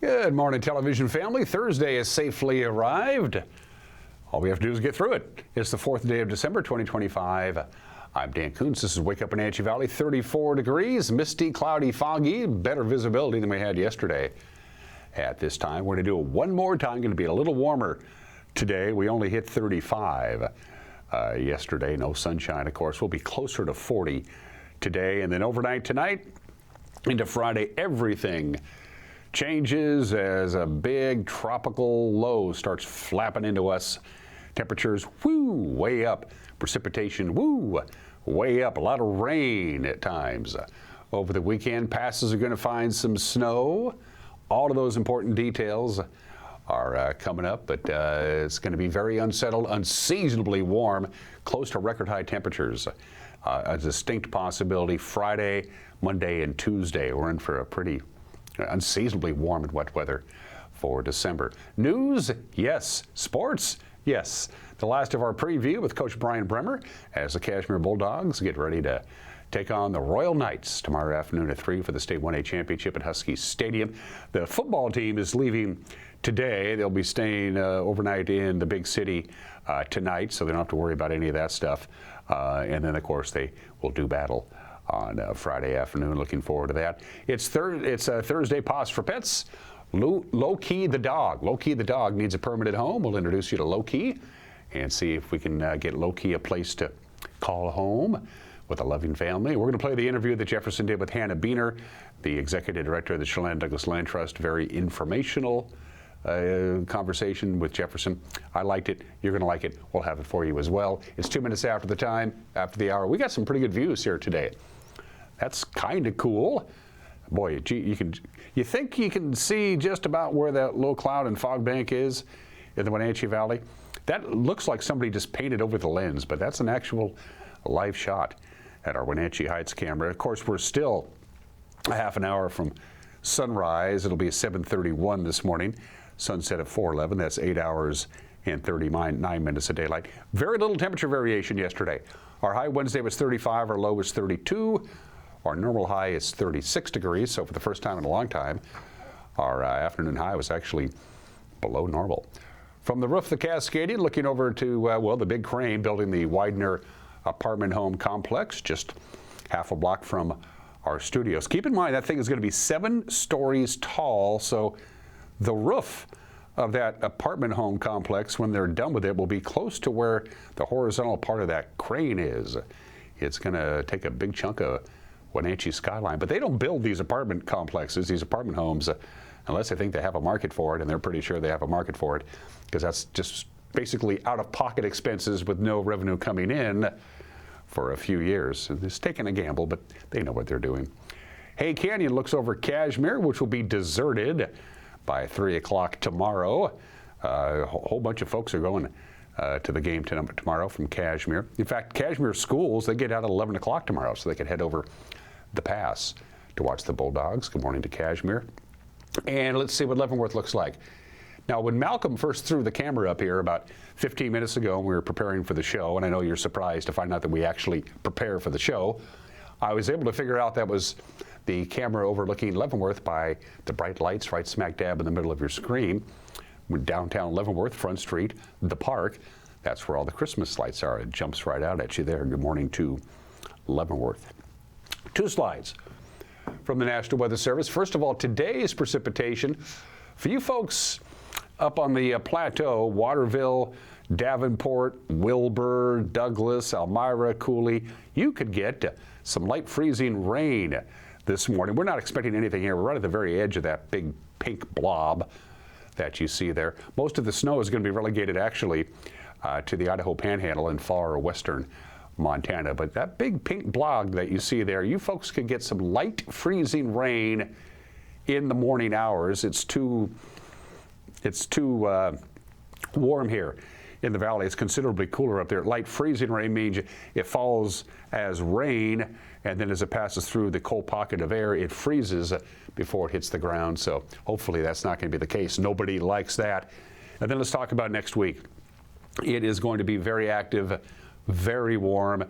Good morning, television family. Thursday has safely arrived. All we have to do is get through it. It's the 4th day of December, 2025. I'm Dan Kuntz. This is Wake Up Wenatchee Valley. 34 degrees, misty, cloudy, foggy, better visibility than we had yesterday. At this time, we're going to do it one more time. Going to be a little warmer today. We only hit 35 yesterday. No sunshine, of course. We'll be closer to 40 today. And then overnight tonight into Friday, everything changes as a big tropical low starts flapping into us. Temperatures, way up. Precipitation, way up. A lot of rain at times. Over the weekend, passes are going to find some snow. All of those important details are coming up, but it's going to be very unsettled, unseasonably warm, close to record high temperatures. A distinct possibility Friday, Monday, and Tuesday. We're in for a pretty unseasonably warm and wet weather for December. News, yes. Sports, yes. The last of our preview with Coach Brian Bremer as the Cashmere Bulldogs get ready to take on the Royal Knights tomorrow afternoon at 3 for the State 1A Championship at Husky Stadium. The football team is leaving today. They'll be staying overnight in the big city tonight, so they don't have to worry about any of that stuff. And then, of course, they will do battle on Friday afternoon. Looking forward to that. It's Thursday Pause for Pets. Low-Key the dog. Low-Key the dog needs a permanent home. We'll introduce you to Low-Key and see if we can get Low-Key a place to call home with a loving family. We're going to play the interview that Jefferson did with Hanne Beener, the executive director of the Chelan-Douglas Land Trust. Very informational conversation with Jefferson. I liked it. You're going to like it. We'll have it for you as well. It's 2 minutes after the hour. We got some pretty good views here today. That's kind of cool. Boy, gee, you think you can see just about where that low cloud and fog bank is in the Wenatchee Valley? That looks like somebody just painted over the lens, but that's an actual live shot at our Wenatchee Heights camera. Of course, we're still a half an hour from sunrise. It'll be 7:31 this morning. Sunset at 4:11. That's 8 hours and 39 minutes of daylight. Very little temperature variation yesterday. Our high Wednesday was 35. Our low was 32. Our normal high is 36 degrees. So for the first time in a long time, our afternoon high was actually below normal. From the roof of the Cascadian, looking over to, the big crane building the Widener apartment home complex, just half a block from our studios. Keep in mind that thing is going to be 7 stories tall, so the roof of that apartment home complex, when they're done with it, will be close to where the horizontal part of that crane is. It's going to take a big chunk of Wenatchee skyline, but they don't build these apartment complexes, these apartment homes, unless they think they have a market for it, and they're pretty sure they have a market for it, because that's just basically out-of-pocket expenses with no revenue coming in for a few years. It's taking a gamble, but they know what they're doing. Hay Canyon looks over Cashmere, which will be deserted by 3 o'clock tomorrow. A whole bunch of folks are going to the game tomorrow from Cashmere. In fact, Cashmere schools, they get out at 11 o'clock tomorrow, so they can head over the pass to watch the Bulldogs. Good morning to Cashmere. And let's see what Leavenworth looks like. Now, when Malcolm first threw the camera up here about 15 minutes ago when we were preparing for the show, and I know you're surprised to find out that we actually prepare for the show, I was able to figure out that was the camera overlooking Leavenworth by the bright lights right smack dab in the middle of your screen. Downtown Leavenworth, Front Street, the park, that's where all the Christmas lights are. It jumps right out at you there. Good morning to Leavenworth. 2 slides from the National Weather Service. First of all, today's precipitation for you folks up on the plateau, Waterville, Davenport, Wilbur, Douglas, Elmira, Cooley, you could get some light freezing rain this morning. We're not expecting anything here. We're right at the very edge of that big pink blob that you see there. Most of the snow is going to be relegated actually to the Idaho Panhandle and far western Montana. But that big pink blob that you see there, you folks could get some light freezing rain in the morning hours. It's too warm here in the valley. It's considerably cooler up there. Light freezing rain means it falls as rain, and then as it passes through the cold pocket of air, it freezes before it hits the ground. So hopefully that's not going to be the case. Nobody likes that. And then let's talk about next week. It is going to be very active, very warm.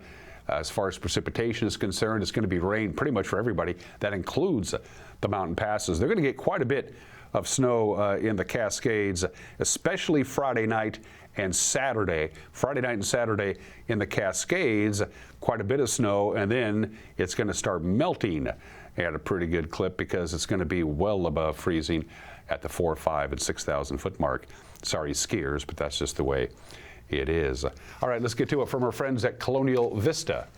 As far as precipitation is concerned, it's going to be rain pretty much for everybody. That includes the mountain passes. They're going to get quite a bit of snow in the Cascades, especially Friday night and Saturday. Friday night and Saturday in the Cascades, quite a bit of snow, and then it's going to start melting at a pretty good clip because it's going to be well above freezing at the 4, 5, and 6,000 foot mark. Sorry, skiers, but that's just the way it is. All right, let's get to it from our friends at Colonial Vista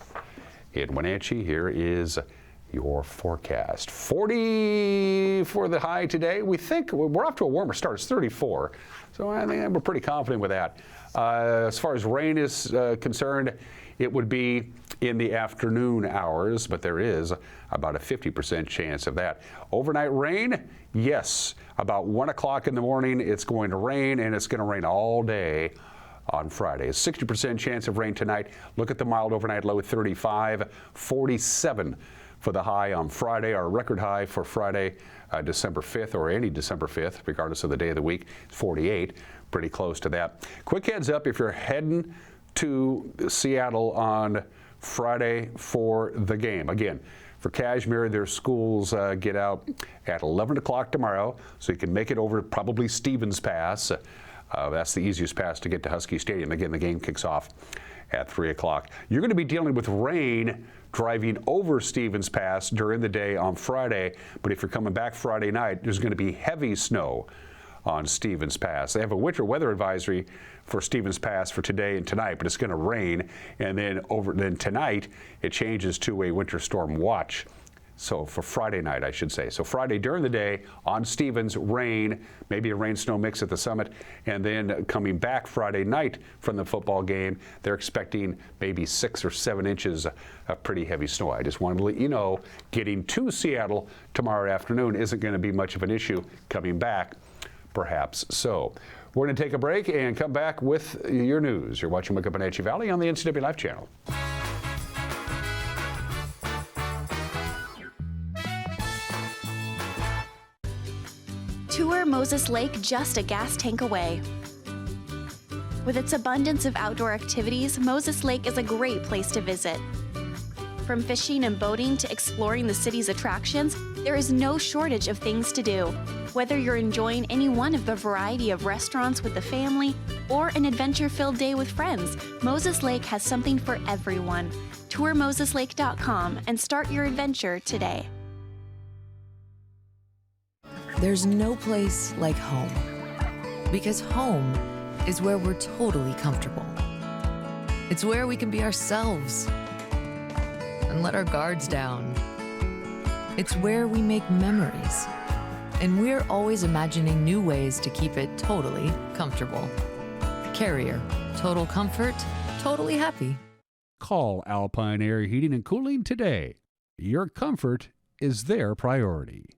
in Wenatchee. Here is your forecast. 40 for the high today. We think we're off to a warmer start. It's 34, so I think we're pretty confident with that. As far as rain is concerned, it would be in the afternoon hours, but there is about a 50% chance of that. Overnight rain, yes, about 1 o'clock in the morning it's going to rain, and it's going to rain all day on Friday. A 60% chance of rain tonight. Look at the mild overnight low, 35, 47 for the high on Friday. Our record high for Friday, December 5th, or any December 5th, regardless of the day of the week, 48, pretty close to that. Quick heads up, if you're heading to Seattle on Friday for the game. Again, for Kashmir, their schools get out at 11 o'clock tomorrow, so you can make it over probably Stevens Pass. That's the easiest pass to get to Husky Stadium. Again, the game kicks off at 3 o'clock. You're going to be dealing with rain driving over Stevens Pass during the day on Friday, but if you're coming back Friday night, there's going to be heavy snow on Stevens Pass. They have a winter weather advisory for Stevens Pass for today and tonight, but it's going to rain, and then tonight it changes to a winter storm watch. So for Friday night, I should say. So Friday during the day on Stevens, rain, maybe a rain-snow mix at the summit, and then coming back Friday night from the football game, they're expecting maybe 6 or 7 inches of pretty heavy snow. I just wanted to let you know, getting to Seattle tomorrow afternoon isn't going to be much of an issue. Coming back, perhaps so. We're going to take a break and come back with your news. You're watching Wake Up Wenatchee Valley on the NCWLIFE channel. Tour Moses Lake just a gas tank away. With its abundance of outdoor activities, Moses Lake is a great place to visit. From fishing and boating to exploring the city's attractions, there is no shortage of things to do. Whether you're enjoying any one of the variety of restaurants with the family or an adventure-filled day with friends, Moses Lake has something for everyone. Tour moseslake.com and start your adventure today. There's no place like home, because home is where we're totally comfortable. It's where we can be ourselves and let our guards down. It's where we make memories, and we're always imagining new ways to keep it totally comfortable. Carrier, total comfort, totally happy. Call Alpine Air Heating and Cooling today. Your comfort is their priority.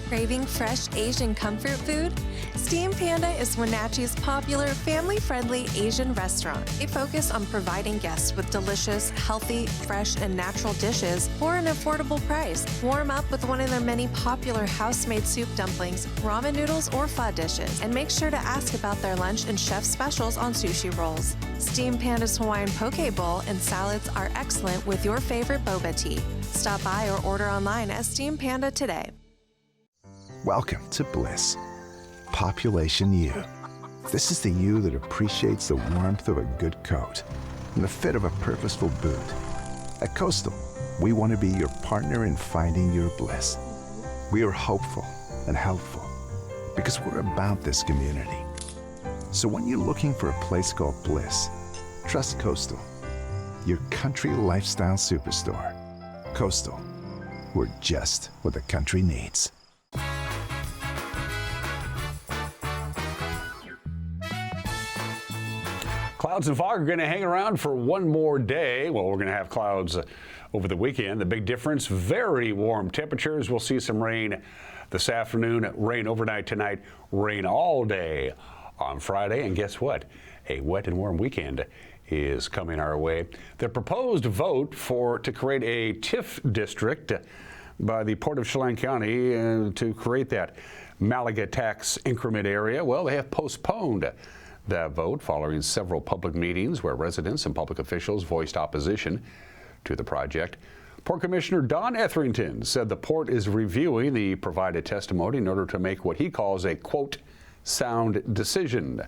Craving fresh Asian comfort food? Steam Panda is Wenatchee's popular, family-friendly Asian restaurant. They focus on providing guests with delicious, healthy, fresh, and natural dishes for an affordable price. Warm up with one of their many popular house-made soup dumplings, ramen noodles, or pho dishes. And make sure to ask about their lunch and chef specials on sushi rolls. Steam Panda's Hawaiian poke bowl and salads are excellent with your favorite boba tea. Stop by or order online at Steam Panda today. Welcome to Bliss. Population U. This is the you that appreciates the warmth of a good coat and the fit of a purposeful boot. At Coastal, we want to be your partner in finding your bliss. We are hopeful and helpful because we're about this community. So when you're looking for a place called Bliss, trust Coastal, your country lifestyle superstore. Coastal, we're just what the country needs. Clouds and fog are going to hang around for one more day. Well, we're going to have clouds over the weekend. The big difference, very warm temperatures. We'll see some rain this afternoon, rain overnight tonight, rain all day on Friday. And guess what? A wet and warm weekend is coming our way. The proposed vote to create a TIF district by the Port of Chelan County to create that Malaga tax increment area, well, they have postponed that vote following several public meetings where residents and public officials voiced opposition to the project. Port Commissioner Don Etherington said the port is reviewing the provided testimony in order to make what he calls a, quote, sound decision,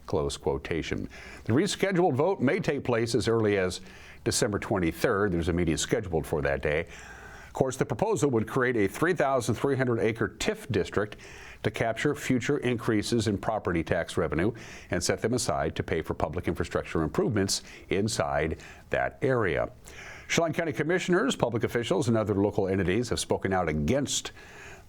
close quotation. The rescheduled vote may take place as early as December 23rd. There's a meeting scheduled for that day. Of course, the proposal would create a 3,300-acre TIF district to capture future increases in property tax revenue and set them aside to pay for public infrastructure improvements inside that area. Chelan County commissioners, public officials, and other local entities have spoken out against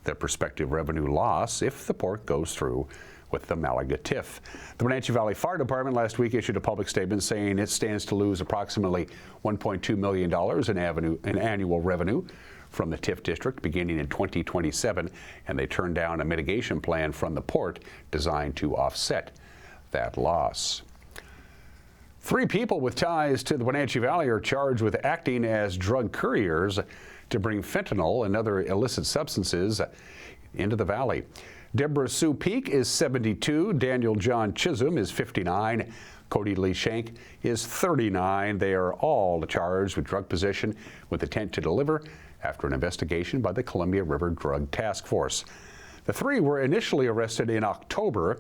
the prospective revenue loss if the port goes through with the Malaga TIF. The Wenatchee Valley Fire Department last week issued a public statement saying it stands to lose approximately $1.2 million in annual revenue from the TIF district beginning in 2027, and they turned down a mitigation plan from the port designed to offset that loss. 3 people with ties to the Wenatchee Valley are charged with acting as drug couriers to bring fentanyl and other illicit substances into the valley. Deborah Sue Peak is 72, Daniel John Chisholm is 59, Cody Lee Shank is 39. They are all charged with drug possession with intent to deliver after an investigation by the Columbia River Drug Task Force. The 3 were initially arrested in October,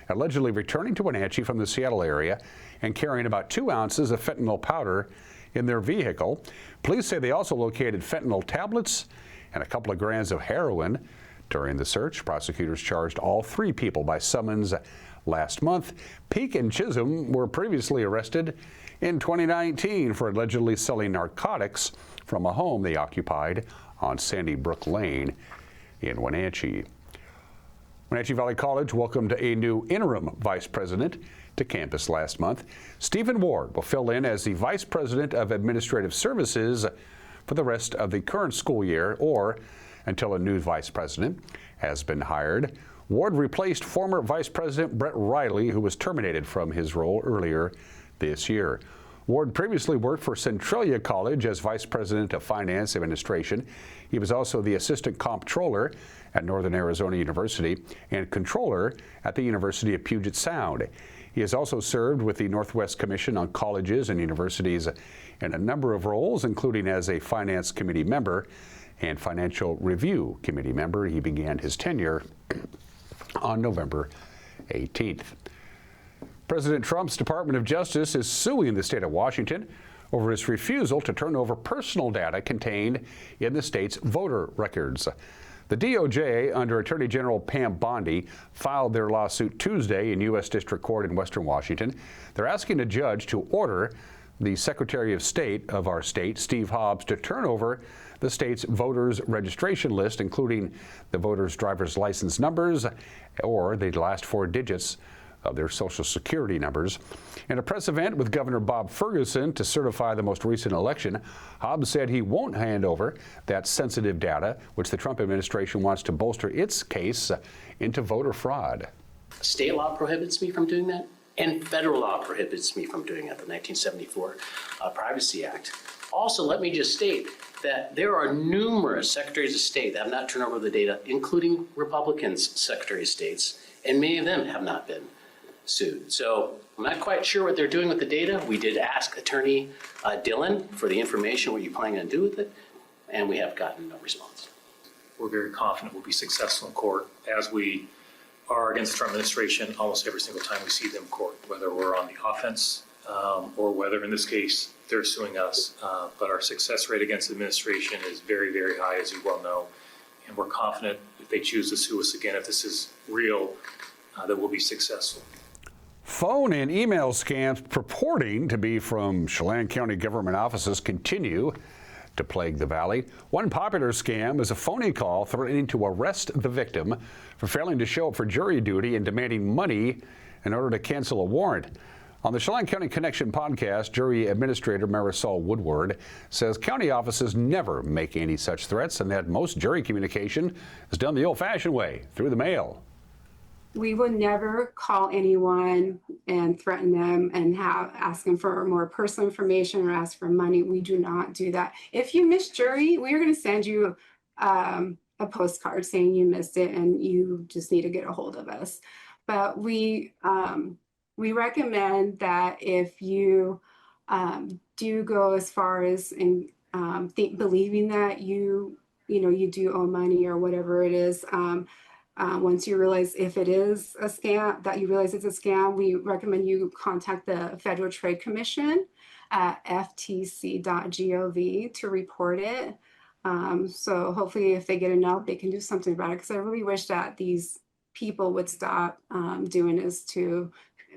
allegedly returning to Wenatchee from the Seattle area and carrying about 2 ounces of fentanyl powder in their vehicle. Police say they also located fentanyl tablets and a couple of grams of heroin. During the search, prosecutors charged all 3 people by summons last month. Peak and Chisholm were previously arrested in 2019 for allegedly selling narcotics from a home they occupied on Sandy Brook Lane in Wenatchee. Wenatchee Valley College welcomed a new interim vice president to campus last month. Stephen Ward will fill in as the vice president of administrative services for the rest of the current school year, or until a new vice president has been hired. Ward replaced former Vice President Brett Riley, who was terminated from his role earlier this year. Ward previously worked for Centralia College as Vice President of Finance Administration. He was also the Assistant Comptroller at Northern Arizona University and Controller at the University of Puget Sound. He has also served with the Northwest Commission on Colleges and Universities in a number of roles, including as a Finance Committee member and Financial Review Committee member. He began his tenure on November 18th. President Trump's Department of Justice is suing the state of Washington over its refusal to turn over personal data contained in the state's voter records. The DOJ, under Attorney General Pam Bondi, filed their lawsuit Tuesday in U.S. District Court in Western Washington. They're asking a judge to order the Secretary of State of our state, Steve Hobbs, to turn over the state's voters registration list, including the voters' driver's license numbers or the last 4 digits of their Social Security numbers. In a press event with Governor Bob Ferguson to certify the most recent election, Hobbs said he won't hand over that sensitive data, which the Trump administration wants to bolster its case into voter fraud. State law prohibits me from doing that, and federal law prohibits me from doing it, the 1974 Privacy Act. Also, let me just state that there are numerous secretaries of state that have not turned over the data, including Republicans' secretaries of states, and many of them have not been sued. So I'm not quite sure what they're doing with the data. We did ask Attorney Dillon for the information, what you're planning to do with it, and we have gotten no response. We're very confident we'll be successful in court, as we are against the Trump administration almost every single time we see them in court, whether we're on the offense or whether in this case they're suing us. But our success rate against the administration is very, very high, as you well know, and we're confident if they choose to sue us again, if this is real, that we'll be successful. Phone and email scams purporting to be from Chelan County government offices continue to plague the valley. One popular scam is a phony call threatening to arrest the victim for failing to show up for jury duty and demanding money in order to cancel a warrant. On the Chelan County Connection podcast, Jury Administrator Marisol Woodward says county offices never make any such threats and that most jury communication is done the old-fashioned way, through the mail. We would never call anyone and threaten them and ask them for more personal information or ask for money. We do not do that. If you miss jury, we are going to send you a postcard saying you missed it and you just need to get a hold of us. But we recommend that if you do go as far as believing that you do owe money or whatever it is. Once you realize if it is a scam, that you realize it's a scam, we recommend you contact the Federal Trade Commission at ftc.gov to report it. So hopefully if they get enough, they can do something about it, because I really wish that these people would stop doing this to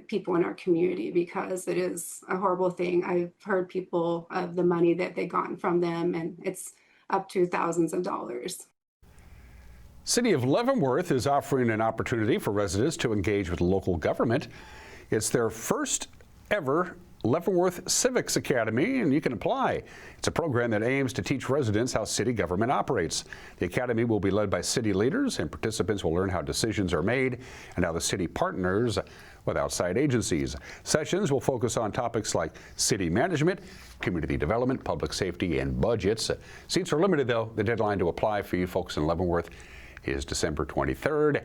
people in our community, because it is a horrible thing. I've heard people of the money that they've gotten from them, and it's up to thousands of dollars. City of Leavenworth is offering an opportunity for residents to engage with local government. It's their first ever Leavenworth Civics Academy, and you can apply. It's a program that aims to teach residents how city government operates. The academy will be led by city leaders, and participants will learn how decisions are made and how the city partners with outside agencies. Sessions will focus on topics like city management, community development, public safety, and budgets. Seats are limited, though. The deadline to apply for you folks in Leavenworth is December 23rd.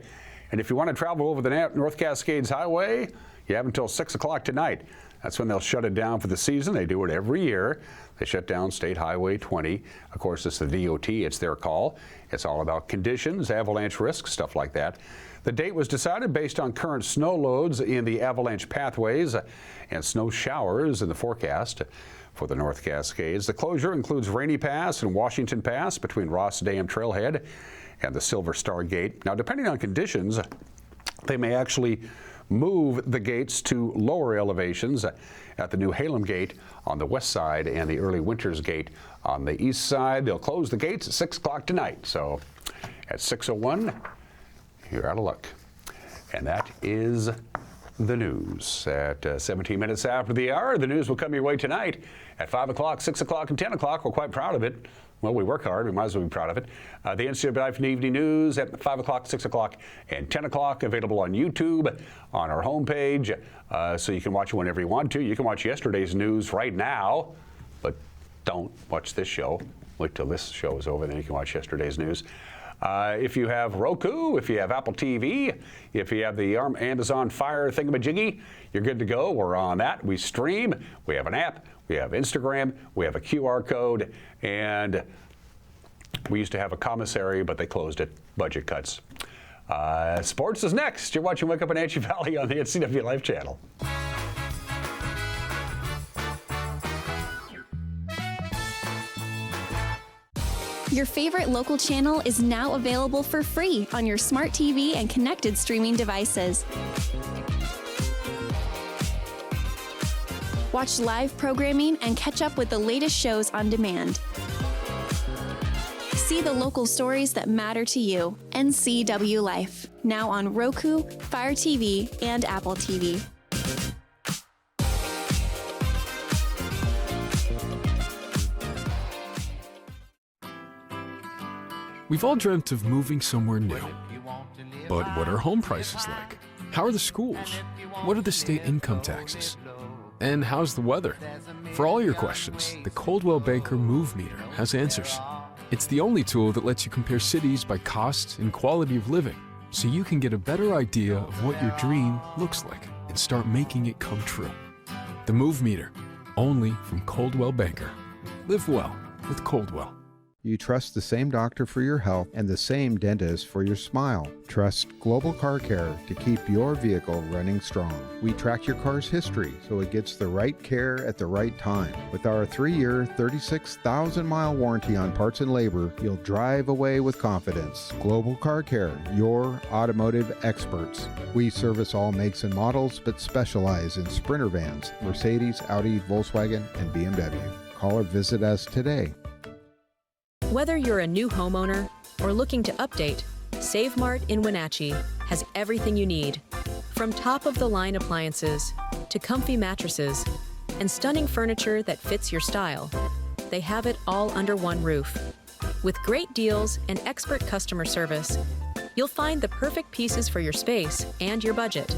And if you want to travel over the North Cascades Highway, you have until 6 o'clock tonight. That's when they'll shut it down for the season. They do it every year. They shut down State Highway 20. Of course, it's the DOT. It's their call. It's all about conditions, avalanche risk, stuff like that. The date was decided based on current snow loads in the avalanche pathways and snow showers in the forecast for the North Cascades. The closure includes Rainy Pass and Washington Pass between Ross Dam Trailhead and the Silver Star Gate. Now, depending on conditions, they may actually move the gates to lower elevations at the New Halem Gate on the west side and the Early Winters Gate on the east side. They'll close the gates at 6 o'clock tonight. So at 6:01, you're out of luck. And that is the news. At 17 minutes after the hour, the news will come your way tonight at 5 o'clock, 6 o'clock, and 10 o'clock. We're quite proud of it. Well, we work hard. We might as well be proud of it. The NCWLIFE Evening News at 5 o'clock, 6 o'clock, and 10 o'clock, available on YouTube, on our homepage, so you can watch it whenever you want to. You can watch yesterday's news right now, but don't watch this show. Wait till this show is over, then you can watch yesterday's news. If you have Roku, if you have Apple TV, if you have the Amazon Fire thingamajiggy, you're good to go. We're on that. We stream. We have an app. We have Instagram. We have a QR code. And we used to have a commissary, but they closed it. Budget cuts. Sports is next. You're watching Wake Up in Wenatchee Valley on the NCWLIFE channel. Your favorite local channel is now available for free on your smart TV and connected streaming devices. Watch live programming and catch up with the latest shows on demand. See the local stories that matter to you. NCWLIFE, now on Roku, Fire TV, and Apple TV. We've all dreamt of moving somewhere new. But what are home prices like? How are the schools? What are the state income taxes? And how's the weather? For all your questions, the Coldwell Banker Move Meter has answers. It's the only tool that lets you compare cities by cost and quality of living, so you can get a better idea of what your dream looks like and start making it come true. The Move Meter, only from Coldwell Banker. Live well with Coldwell. You trust the same doctor for your health and the same dentist for your smile. Trust Global Car Care to keep your vehicle running strong. We track your car's history so it gets the right care at the right time. With our 3-year, 36,000-mile warranty on parts and labor, you'll drive away with confidence. Global Car Care, your automotive experts. We service all makes and models, but specialize in Sprinter vans, Mercedes, Audi, Volkswagen, and BMW. Call or visit us today. Whether you're a new homeowner or looking to update, Save Mart in Wenatchee has everything you need. From top-of-the-line appliances to comfy mattresses and stunning furniture that fits your style, they have it all under one roof. With great deals and expert customer service, you'll find the perfect pieces for your space and your budget.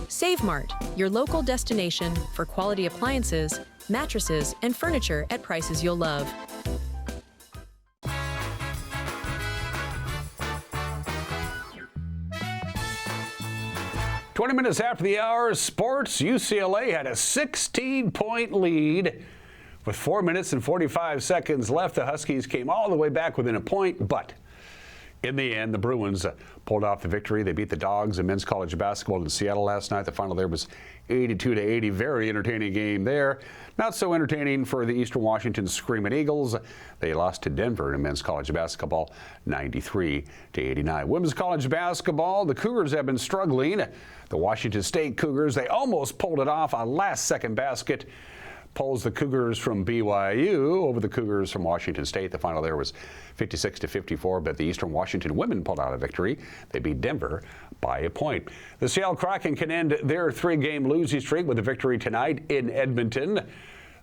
Save Mart, your local destination for quality appliances, mattresses, and furniture at prices you'll love. 20 minutes after the hour, sports. UCLA had a 16-point lead With 4 minutes and 45 seconds left, the Huskies came all the way back within a point, but in the end, the Bruins pulled off the victory. They beat the Dogs in men's college basketball in Seattle last night. The final there was 82-80. Very entertaining game there. Not so entertaining for the Eastern Washington Screaming Eagles. They lost to Denver in men's college basketball 93-89. Women's college basketball, the Cougars have been struggling. The Washington State Cougars, they almost pulled it off. A last-second basket pulls the Cougars from BYU over the Cougars from Washington State. The final there was 56-54, but the Eastern Washington women pulled out a victory. They beat Denver by a point. The Seattle Kraken can end their 3-game losing streak with a victory tonight in Edmonton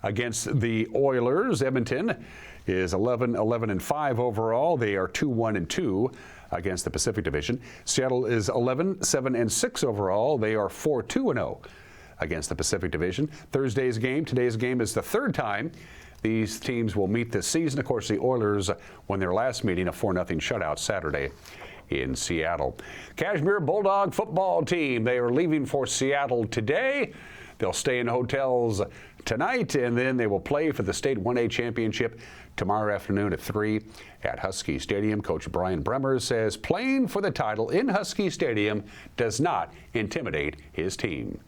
against the Oilers. Edmonton is 11-11-5 overall. They are 2-1-2 against the Pacific Division. Seattle is 11-7-6 overall. They are 4-2-0 against the Pacific Division. Today's game is the third time these teams will meet this season. Of course, the Oilers won their last meeting, a 4-0 shutout Saturday in Seattle. Cashmere Bulldog football team, they are leaving for Seattle today. They'll stay in hotels tonight, and then they will play for the state 1A championship tomorrow afternoon at 3 at Husky Stadium. Coach Brian Bremer says playing for the title in Husky Stadium does not intimidate his team.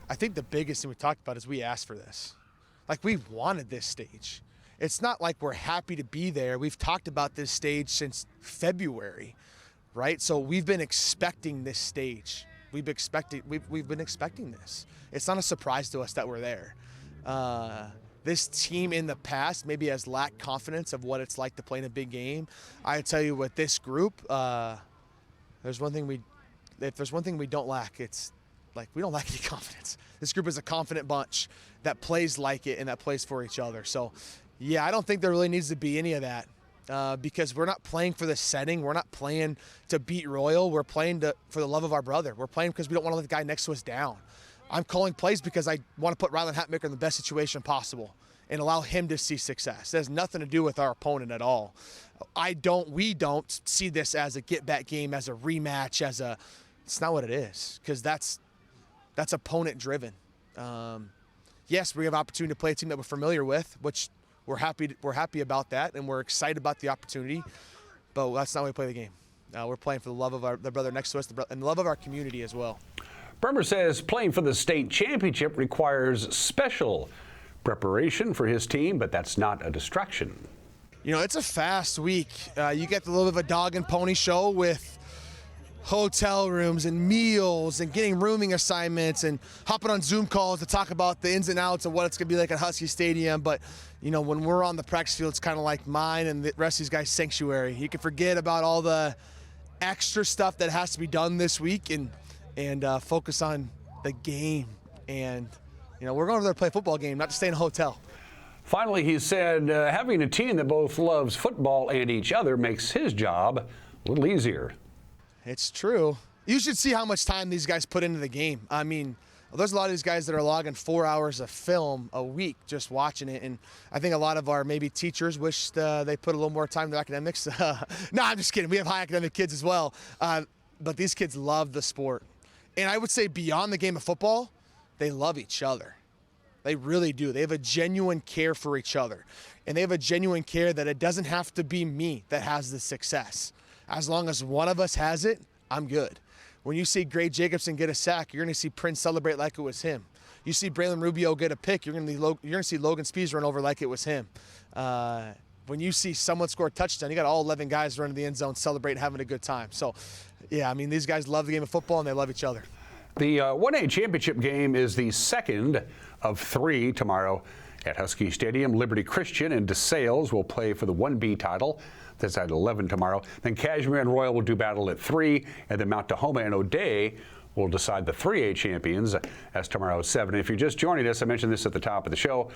I think the biggest thing we talked about is we asked for this. Like, we wanted this stage. It's not like we're happy to be there. We've talked about this stage since February, right? So we've been expecting this stage. We've been expecting this. It's not a surprise to us that we're there. This team in the past maybe has lacked confidence of what it's like to play in a big game. I tell you, with this group, if there's one thing we don't lack, it's like, we don't lack any confidence. This group is a confident bunch that plays like it and that plays for each other. So, yeah, I don't think there really needs to be any of that because we're not playing for the setting. We're not playing to beat Royal. We're playing for the love of our brother. We're playing because we don't want to let the guy next to us down. I'm calling plays because I want to put Ryland Hatmaker in the best situation possible and allow him to see success. It has nothing to do with our opponent at all. We don't see this as a get-back game, as a rematch, it's not what it is, because that's opponent driven. Yes, we have opportunity to play a team that we're familiar with, which we're happy about that, and we're excited about the opportunity, but that's not how we play the game. We're playing for the love of the brother next to us and the love of our community as well. Bremer says playing for the state championship requires special preparation for his team, but that's not a distraction. You know, it's a fast week. You get a little bit of a dog and pony show with hotel rooms and meals and getting rooming assignments and hopping on Zoom calls to talk about the ins and outs of what it's going to be like at Husky Stadium. But, you know, when we're on the practice field, it's kind of like mine and the rest of these guys' sanctuary. You can forget about all the extra stuff that has to be done this week and focus on the game. And, you know, we're going over there to play a football game, not to stay in a hotel. Finally, he said having a team that both loves football and each other makes his job a little easier. It's true. You should see how much time these guys put into the game. I mean, there's a lot of these guys that are logging 4 hours of film a week just watching it. And I think a lot of our maybe teachers wish they put a little more time in their academics. No, I'm just kidding. We have high academic kids as well. But these kids love the sport. And I would say beyond the game of football, they love each other. They really do. They have a genuine care for each other. And they have a genuine care that it doesn't have to be me that has the success. As long as one of us has it, I'm good. When you see Gray Jacobson get a sack, you're going to see Prince celebrate like it was him. You see Braylon Rubio get a pick, you're going to see Logan Spees run over like it was him. When you see someone score a touchdown, you got all 11 guys running the end zone, celebrating, having a good time. So, yeah, I mean, these guys love the game of football, and they love each other. The 1A championship game is the second of 3 tomorrow at Husky Stadium. Liberty Christian and DeSales will play for the 1B title. That's at 11 tomorrow. Then Cashmere and Royal will do battle at 3, and then Mount Tahoma and O'Day will decide the 3A champions as tomorrow at 7. And if you're just joining us, I mentioned this at the top of the show,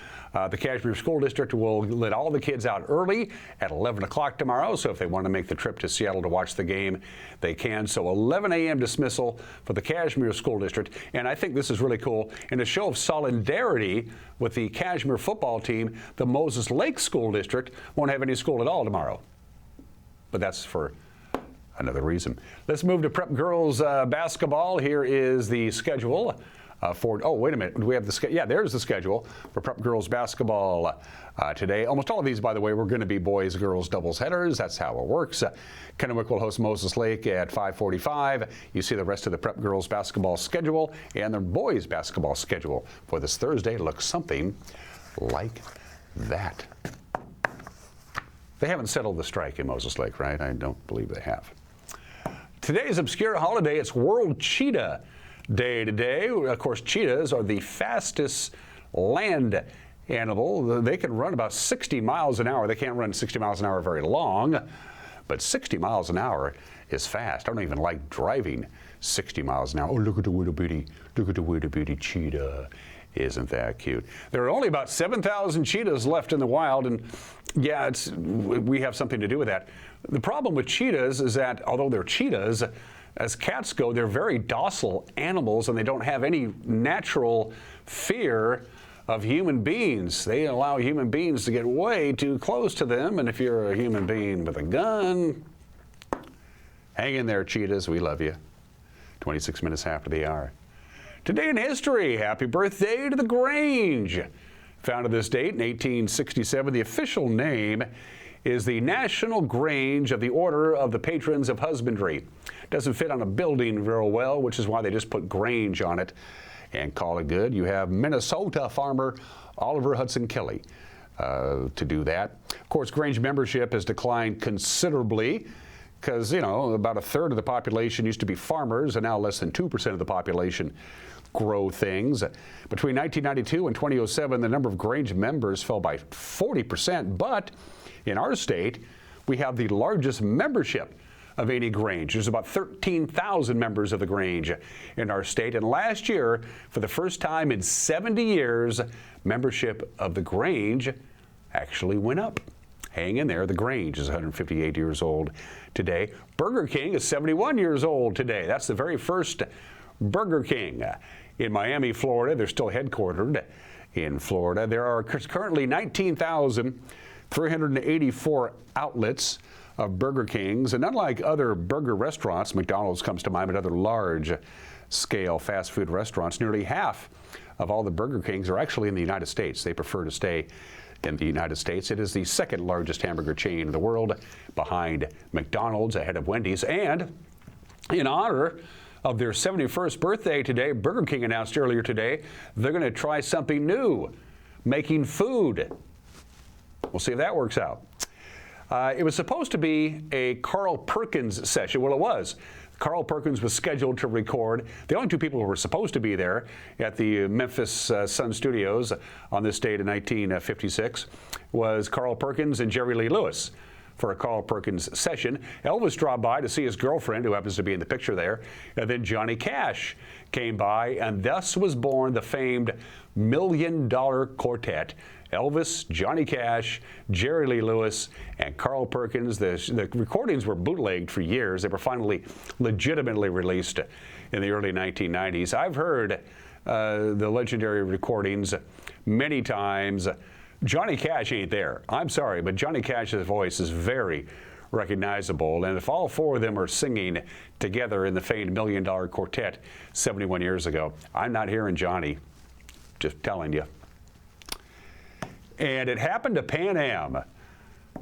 the Cashmere School District will let all the kids out early at 11 o'clock tomorrow. So if they want to make the trip to Seattle to watch the game, they can. So 11 a.m. dismissal for the Cashmere School District. And I think this is really cool. In a show of solidarity with the Cashmere football team, the Moses Lake School District won't have any school at all tomorrow. But that's for another reason. Let's move to prep girls basketball. Here is the schedule Oh, wait a minute. Do we have the schedule? Yeah, there's the schedule for prep girls basketball today. Almost all of these, by the way, were going to be boys-girls doubles headers. That's how it works. Kennewick will host Moses Lake at 5:45. You see the rest of the prep girls basketball schedule and the boys basketball schedule for this Thursday looks something like that. They haven't settled the strike in Moses Lake, right? I don't believe they have. Today's obscure holiday, it's World Cheetah Day today. Of course, cheetahs are the fastest land animal. They can run about 60 miles an hour. They can't run 60 miles an hour very long, but 60 miles an hour is fast. I don't even like driving 60 miles an hour. Oh, look at the little bitty cheetah. Isn't that cute? There are only about 7,000 cheetahs left in the wild, and yeah, we have something to do with that. The problem with cheetahs is that although they're cheetahs, as cats go, they're very docile animals, and they don't have any natural fear of human beings. They allow human beings to get way too close to them, and if you're a human being with a gun, hang in there, cheetahs, we love you. 26 minutes after the hour. Today in history, happy birthday to the Grange. Founded this date in 1867, the official name is the National Grange of the Order of the Patrons of Husbandry. Doesn't fit on a building very well, which is why they just put Grange on it and call it good. You have Minnesota farmer Oliver Hudson Kelly to do that. Of course, Grange membership has declined considerably because, you know, about a third of the population used to be farmers, and now less than 2% of the population grow things. Between 1992 and 2007, the number of Grange members fell by 40%, but in our state, we have the largest membership of any Grange. There's about 13,000 members of the Grange in our state, and last year, for the first time in 70 years, membership of the Grange actually went up. Hang in there. The Grange is 158 years old today. Burger King is 71 years old today. That's the very first Burger King in Miami, Florida. They're still headquartered in Florida. There are currently 19,384 outlets of Burger Kings, and unlike other burger restaurants, McDonald's comes to mind, but other large-scale fast food restaurants, nearly half of all the Burger Kings are actually in the United States. They prefer to stay in the United States. It is the second largest hamburger chain in the world, behind McDonald's, ahead of Wendy's. And in honor of their 71st birthday today, Burger King announced earlier today they're going to try something new, making food. We'll see if that works out. It was supposed to be a Carl Perkins session. Well, it was. Carl Perkins was scheduled to record. The only two people who were supposed to be there at the Memphis Sun Studios on this date in 1956 was Carl Perkins and Jerry Lee Lewis for a Carl Perkins session. Elvis dropped by to see his girlfriend, who happens to be in the picture there, and then Johnny Cash came by, and thus was born the famed $1 Million Quartet. Elvis, Johnny Cash, Jerry Lee Lewis, and Carl Perkins. The recordings were bootlegged for years. They were finally legitimately released in the early 1990s. I've heard the legendary recordings many times. Johnny Cash ain't there. I'm sorry, but Johnny Cash's voice is very recognizable. And if all four of them are singing together in the famed $1 Million Quartet 71 years ago, I'm not hearing Johnny. Just telling you. And it happened to Pan Am.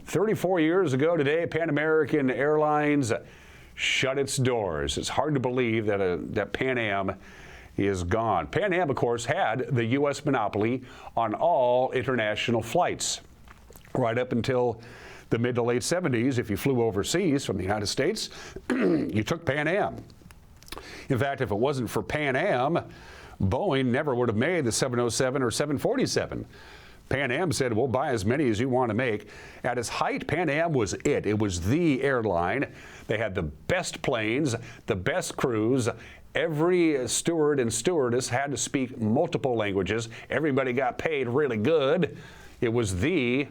34 years ago today, Pan American Airlines shut its doors. It's hard to believe that Pan Am is gone. Pan Am, of course, had the U.S. monopoly on all international flights. Right up until the mid to late 70s, if you flew overseas from the United States, you took Pan Am. In fact, if it wasn't for Pan Am, Boeing never would have made the 707 or 747. Pan Am said, we'll buy as many as you want to make. At its height, Pan Am was it. It was the airline. They had the best planes, the best crews. Every steward and stewardess had to speak multiple languages. Everybody got paid really good. It was the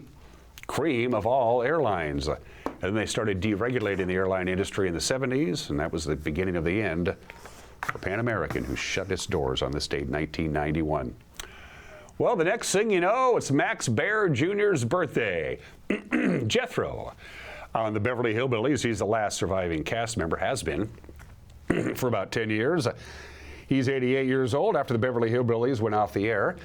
cream of all airlines. And then they started deregulating the airline industry in the 70s, and that was the beginning of the end for Pan American, who shut its doors on this date in 1991. Well, the next thing you know, it's Max Baer Jr.'s birthday. Jethro on the Beverly Hillbillies. He's the last surviving cast member, has been for about 10 years. He's 88 years old after the Beverly Hillbillies went off the air.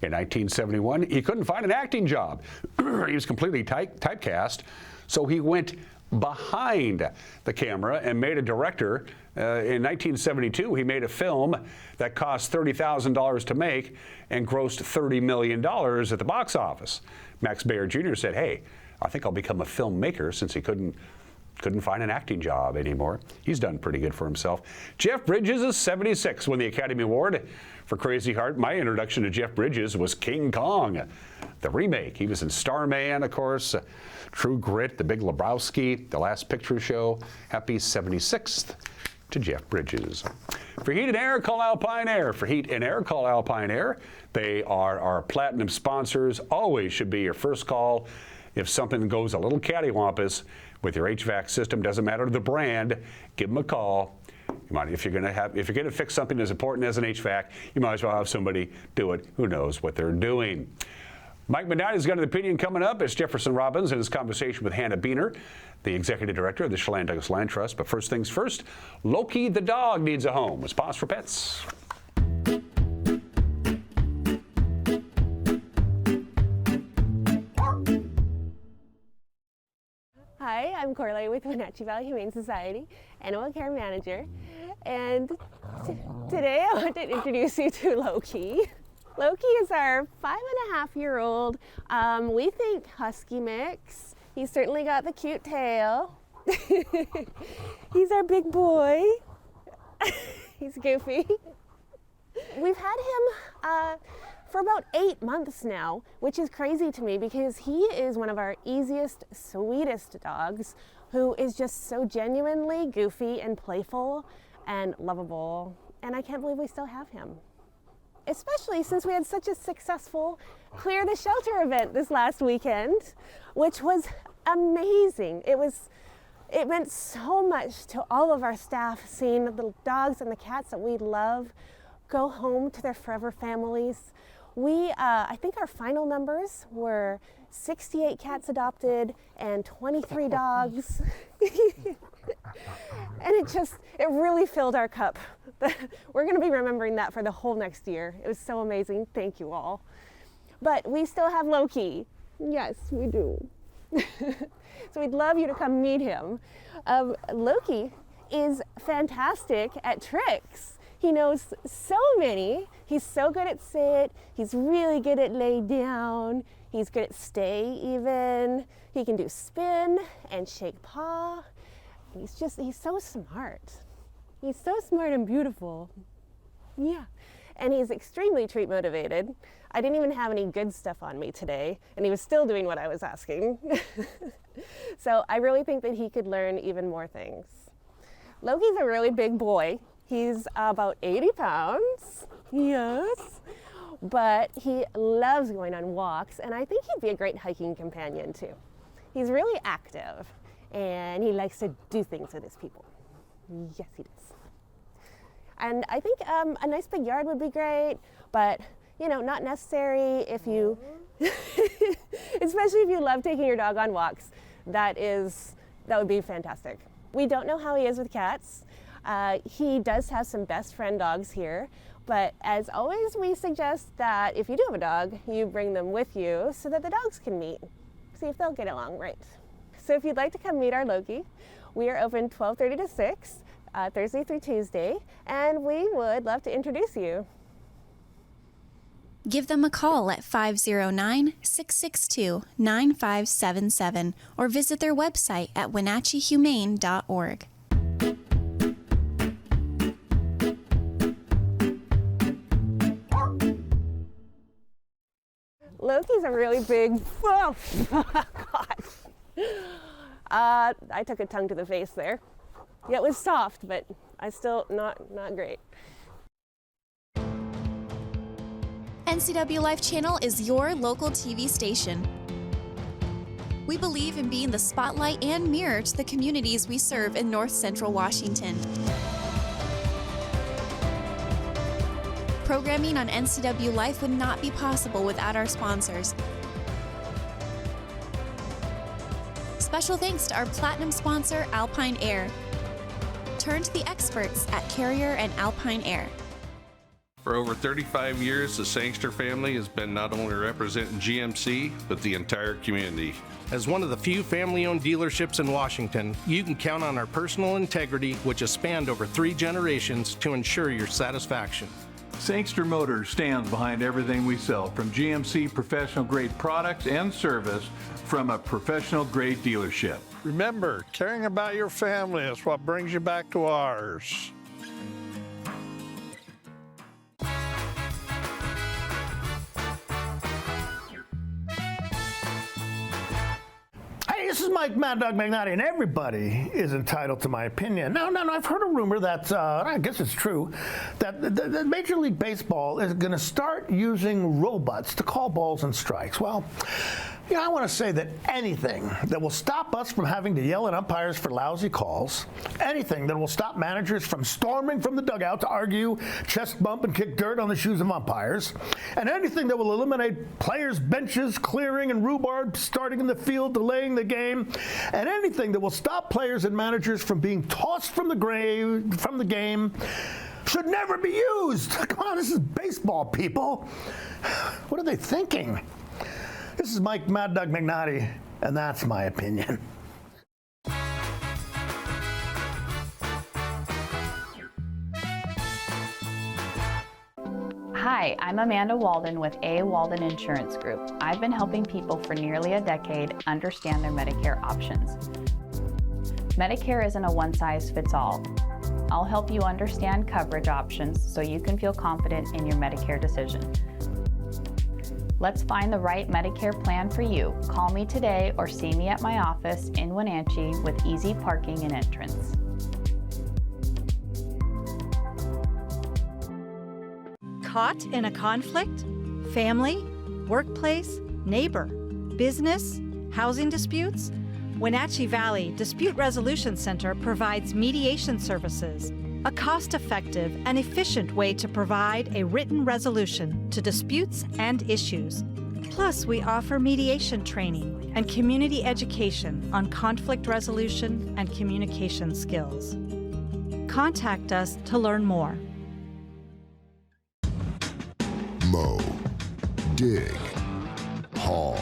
In 1971, he couldn't find an acting job. He was completely typecast, so he went behind the camera and made a director. In 1972, he made a film that cost $30,000 to make and grossed $30 million at the box office. Max Baer Jr. said, hey, I think I'll become a filmmaker, since he couldn't find an acting job anymore. He's done pretty good for himself. Jeff Bridges is 76, won the Academy Award for Crazy Heart. My introduction to Jeff Bridges was King Kong, the remake. He was in Starman, of course, True Grit, The Big Lebowski, The Last Picture Show. Happy 76th to Jeff Bridges. For heat and air, call Alpine Air. For heat and air, call Alpine Air. They are our platinum sponsors. Always should be your first call if something goes a little cattywampus with your HVAC system. Doesn't matter the brand, give them a call. If you're going to fix something as important as an HVAC, you might as well have somebody do it who knows what they're doing. Mike Medani's got an opinion coming up. It's Jefferson Robbins and his conversation with Hanne Beener, the executive director of the Chelan-Douglas Land Trust. But first things first, Loki the dog needs a home. It's Pause for Pets. Hi, I'm Corley with Wenatchee Valley Humane Society, Animal Care Manager, and today I want to introduce you to Loki. Loki is our 5.5-year-old, we think husky mix. He's certainly got the cute tail. He's our big boy. He's goofy. We've had him for about 8 months now, which is crazy to me because he is one of our easiest, sweetest dogs who is just so genuinely goofy and playful and lovable. And I can't believe we still have him. Especially since we had such a successful Clear the Shelter event this last weekend, which was amazing. It meant so much to all of our staff seeing the dogs and the cats that we love go home to their forever families. I think our final numbers were 68 cats adopted and 23 dogs. And it really filled our cup. We're going to be remembering that for the whole next year. It was so amazing. Thank you all. But we still have Loki. Yes, we do. So we'd love you to come meet him. Loki is fantastic at tricks. He knows so many. He's so good at sit. He's really good at lay down. He's good at stay even. He can do spin and shake paw. He's so smart. He's so smart and beautiful. Yeah. And he's extremely treat motivated. I didn't even have any good stuff on me today, and he was still doing what I was asking. So I really think that he could learn even more things. Loki's a really big boy. He's about 80 pounds, yes, but he loves going on walks, and I think he'd be a great hiking companion too. He's really active, and he likes to do things with his people. Yes, he does. And I think a nice big yard would be great, but not necessary if you, especially if you love taking your dog on walks. That would be fantastic. We don't know how he is with cats. He does have some best friend dogs here, but as always, we suggest that if you do have a dog, you bring them with you so that the dogs can meet, see if they'll get along right. So if you'd like to come meet our Loki, we are open 12:30 to 6, Thursday through Tuesday, and we would love to introduce you. Give them a call at 509-662-9577 or visit their website at wenatcheehumane.org. Loki's a really big, oh gosh. I took a tongue to the face there. Yeah, it was soft, but I still not great. NCWLIFE Channel is your local TV station. We believe in being the spotlight and mirror to the communities we serve in North Central Washington. Programming on NCWLIFE would not be possible without our sponsors. Special thanks to our platinum sponsor, Alpine Air. Turn to the experts at Carrier and Alpine Air. For over 35 years, the Sangster family has been not only representing GMC, but the entire community. As one of the few family-owned dealerships in Washington, you can count on our personal integrity, which has spanned over 3 generations, to ensure your satisfaction. Sangster Motors stands behind everything we sell, from GMC professional-grade products and service from a professional-grade dealership. Remember, caring about your family is what brings you back to ours. This is Mike Mad Dog Magnati, and everybody is entitled to my opinion. No, I've heard a rumor that, I guess it's true, that the Major League Baseball is going to start using robots to call balls and strikes. Well, you know, I want to say that anything that will stop us from having to yell at umpires for lousy calls, anything that will stop managers from storming from the dugout to argue, chest bump, and kick dirt on the shoes of umpires, and anything that will eliminate players' benches clearing and rhubarb starting in the field, delaying the game, and anything that will stop players and managers from being tossed from the game should never be used. Come on, this is baseball, people. What are they thinking? This is Mike Mad Dog Magnati, and that's my opinion. Hi, I'm Amanda Walden with A. Walden Insurance Group. I've been helping people for nearly a decade understand their Medicare options. Medicare isn't a one-size-fits-all. I'll help you understand coverage options so you can feel confident in your Medicare decision. Let's find the right Medicare plan for you. Call me today or see me at my office in Wenatchee with easy parking and entrance. Caught in a conflict? Family, workplace, neighbor, business, housing disputes? Wenatchee Valley Dispute Resolution Center provides mediation services, a cost-effective and efficient way to provide a written resolution to disputes and issues. Plus, we offer mediation training and community education on conflict resolution and communication skills. Contact us to learn more. Mow, dig, haul,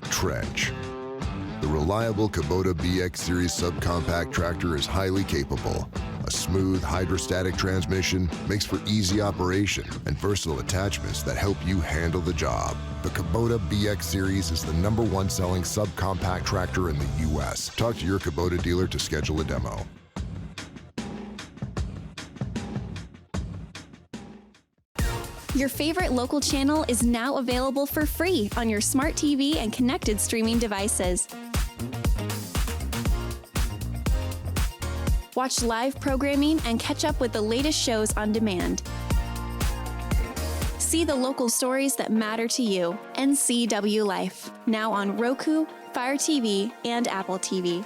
trench. The reliable Kubota BX Series subcompact tractor is highly capable. A smooth hydrostatic transmission makes for easy operation and versatile attachments that help you handle the job. The Kubota BX Series is the #1 selling subcompact tractor in the U.S. Talk to your Kubota dealer to schedule a demo. Your favorite local channel is now available for free on your smart TV and connected streaming devices. Watch live programming and catch up with the latest shows on demand. See the local stories that matter to you. NCWLIFE, now on Roku, Fire TV, and Apple TV.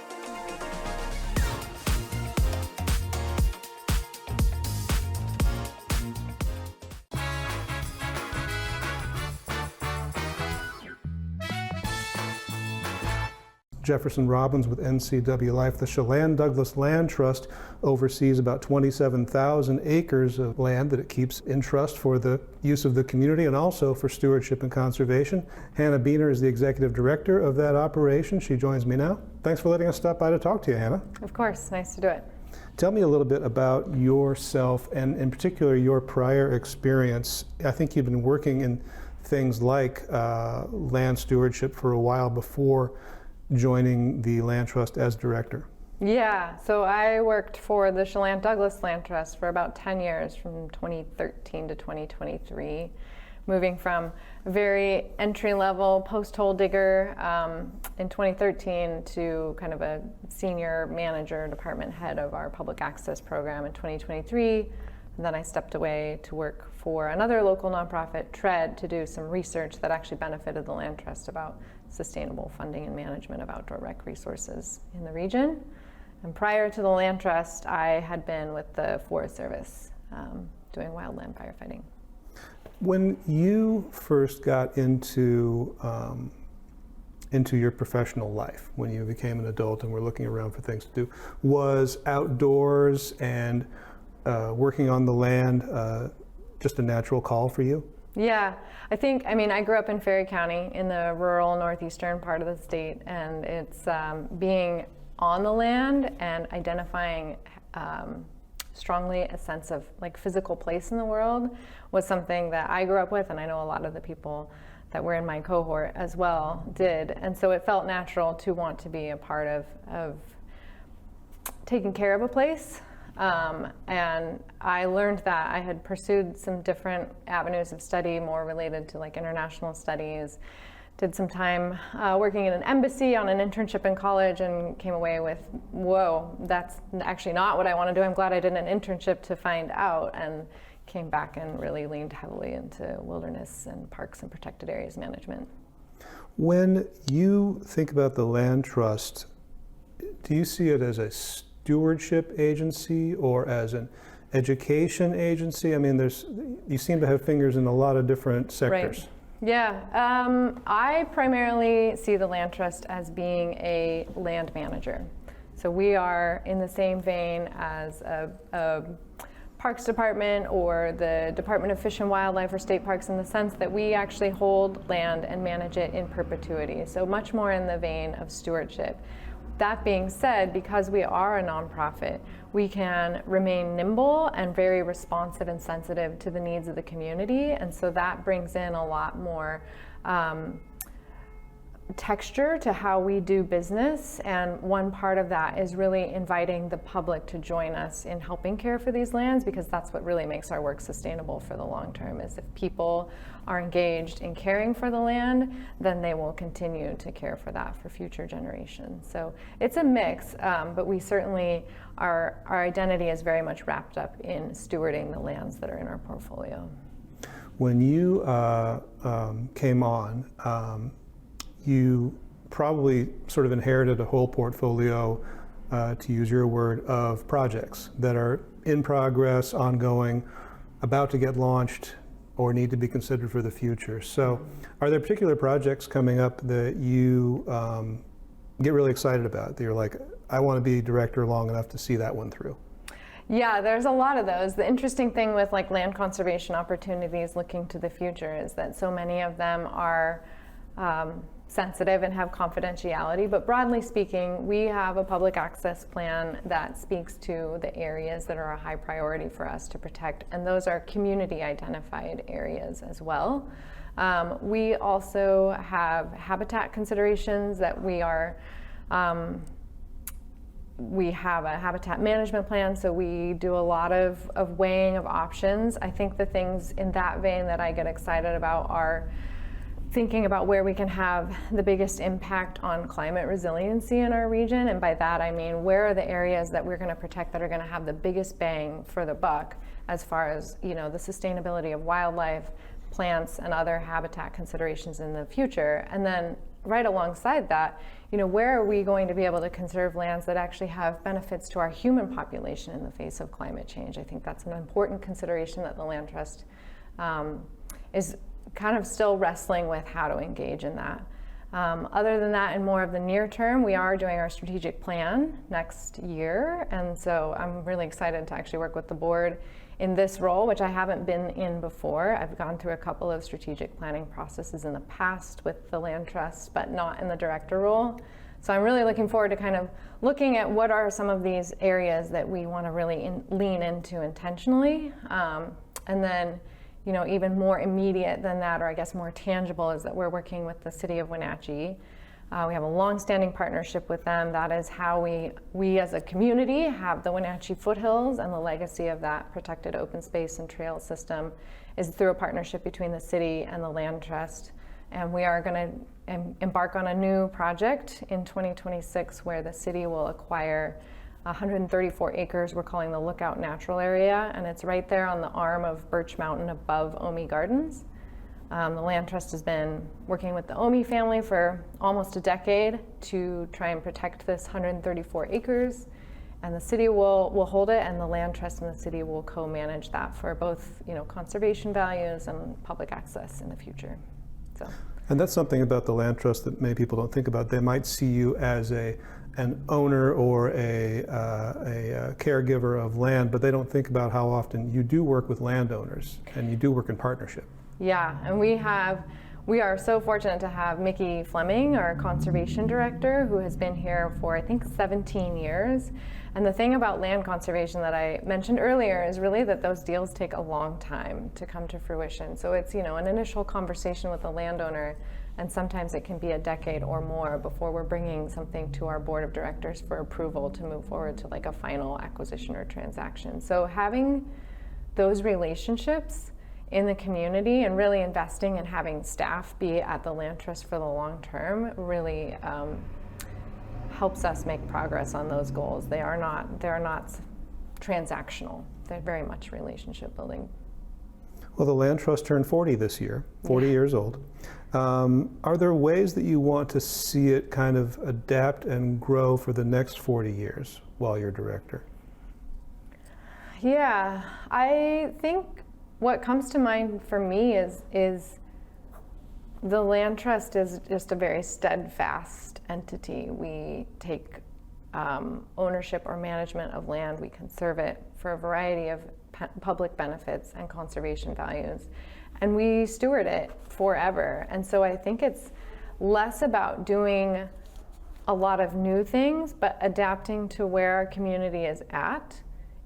Jefferson Robbins with NCWLIFE. The Chelan-Douglas Land Trust oversees about 27,000 acres of land that it keeps in trust for the use of the community and also for stewardship and conservation. Hanne Beener is the executive director of that operation. She joins me now. Thanks for letting us stop by to talk to you, Hanne. Of course, nice to do it. Tell me a little bit about yourself and in particular your prior experience. I think you've been working in things like land stewardship for a while before joining the Land Trust as director. Yeah, so I worked for the Chelan-Douglas Land Trust for about 10 years, from 2013 to 2023, moving from a very entry-level post-hole digger in 2013 to kind of a senior manager, department head of our public access program in 2023. And then I stepped away to work for another local nonprofit, TREAD, to do some research that actually benefited the Land Trust about sustainable funding and management of outdoor rec resources in the region. And prior to the Land Trust, I had been with the Forest Service doing wildland firefighting. When you first got into your professional life, when you became an adult and were looking around for things to do, was outdoors and working on the land just a natural call for you? Yeah, I mean, I grew up in Ferry County in the rural northeastern part of the state, and it's being on the land and identifying strongly a sense of like physical place in the world was something that I grew up with, and I know a lot of the people that were in my cohort as well did. And so it felt natural to want to be a part of taking care of a place. And I learned that I had pursued some different avenues of study more related to like international studies, did some time working in an embassy on an internship in college, and came away with, whoa, that's actually not what I want to do. I'm glad I did an internship to find out, and came back and really leaned heavily into wilderness and parks and protected areas management. When you think about the land trust, do you see it as a stewardship agency or as an education agency? I mean, you seem to have fingers in a lot of different sectors. Right. Yeah, I primarily see the land trust as being a land manager. So we are in the same vein as a Parks Department or the Department of Fish and Wildlife or state parks, in the sense that we actually hold land and manage it in perpetuity. So much more in the vein of stewardship. That being said, because we are a nonprofit, we can remain nimble and very responsive and sensitive to the needs of the community. And so that brings in a lot more texture to how we do business. And one part of that is really inviting the public to join us in helping care for these lands, because that's what really makes our work sustainable for the long term, is if people are engaged in caring for the land, then they will continue to care for that for future generations. So it's a mix, but we certainly, our identity is very much wrapped up in stewarding the lands that are in our portfolio. When you came on, you probably sort of inherited a whole portfolio, to use your word, of projects that are in progress, ongoing, about to get launched, or need to be considered for the future. So are there particular projects coming up that you get really excited about, that you're like, I want to be director long enough to see that one through? Yeah, there's a lot of those. The interesting thing with like land conservation opportunities looking to the future is that so many of them are sensitive and have confidentiality, but broadly speaking, we have a public access plan that speaks to the areas that are a high priority for us to protect, and those are community identified areas as well. We also have habitat considerations that we have a habitat management plan, so we do a lot of weighing of options. I think the things in that vein that I get excited about are thinking about where we can have the biggest impact on climate resiliency in our region. And by that I mean, where are the areas that we're going to protect that are going to have the biggest bang for the buck as far as, you know, the sustainability of wildlife, plants, and other habitat considerations in the future. And then right alongside that, you know, where are we going to be able to conserve lands that actually have benefits to our human population in the face of climate change? I think that's an important consideration that the Land Trust is kind of still wrestling with how to engage in that. Other than that, in more of the near term, we are doing our strategic plan next year. And so I'm really excited to actually work with the board in this role, which I haven't been in before. I've gone through a couple of strategic planning processes in the past with the Land Trust, but not in the director role. So I'm really looking forward to kind of looking at what are some of these areas that we want to really lean into intentionally. And then, you know, even more immediate than that, or I guess more tangible, is that we're working with the city of Wenatchee. We have a long-standing partnership with them. That is how we as a community have the Wenatchee foothills, and the legacy of that protected open space and trail system is through a partnership between the city and the Land Trust. And we are going to embark on a new project in 2026 where the city will acquire 134 acres we're calling the Lookout Natural Area, and it's right there on the arm of Birch Mountain above Omi Gardens. The Land Trust has been working with the Omi family for almost a decade to try and protect this 134 acres, and the city will hold it, and the Land Trust and the city will co-manage that for both, you know, conservation values and public access in the future. So. And that's something about the land trust that many people don't think about. They might see you as an owner or a caregiver of land, but they don't think about how often you do work with landowners and you do work in partnership. Yeah, and we are so fortunate to have Mickey Fleming, our conservation director, who has been here for I think 17 years. And the thing about land conservation that I mentioned earlier is really that those deals take a long time to come to fruition. So it's, an initial conversation with the landowner, and sometimes it can be a decade or more before we're bringing something to our board of directors for approval to move forward to like a final acquisition or transaction. So having those relationships in the community and really investing in having staff be at the land trust for the long term really helps us make progress on those goals. They're not transactional. They're very much relationship building. Well, the land trust turned 40 this year, 40 years old. Are there ways that you want to see it kind of adapt and grow for the next 40 years while you're director? Yeah, I think what comes to mind for me is the land trust is just a very steadfast entity. We take ownership or management of land, we conserve it for a variety of public benefits and conservation values, and we steward it forever. And so I think it's less about doing a lot of new things, but adapting to where our community is at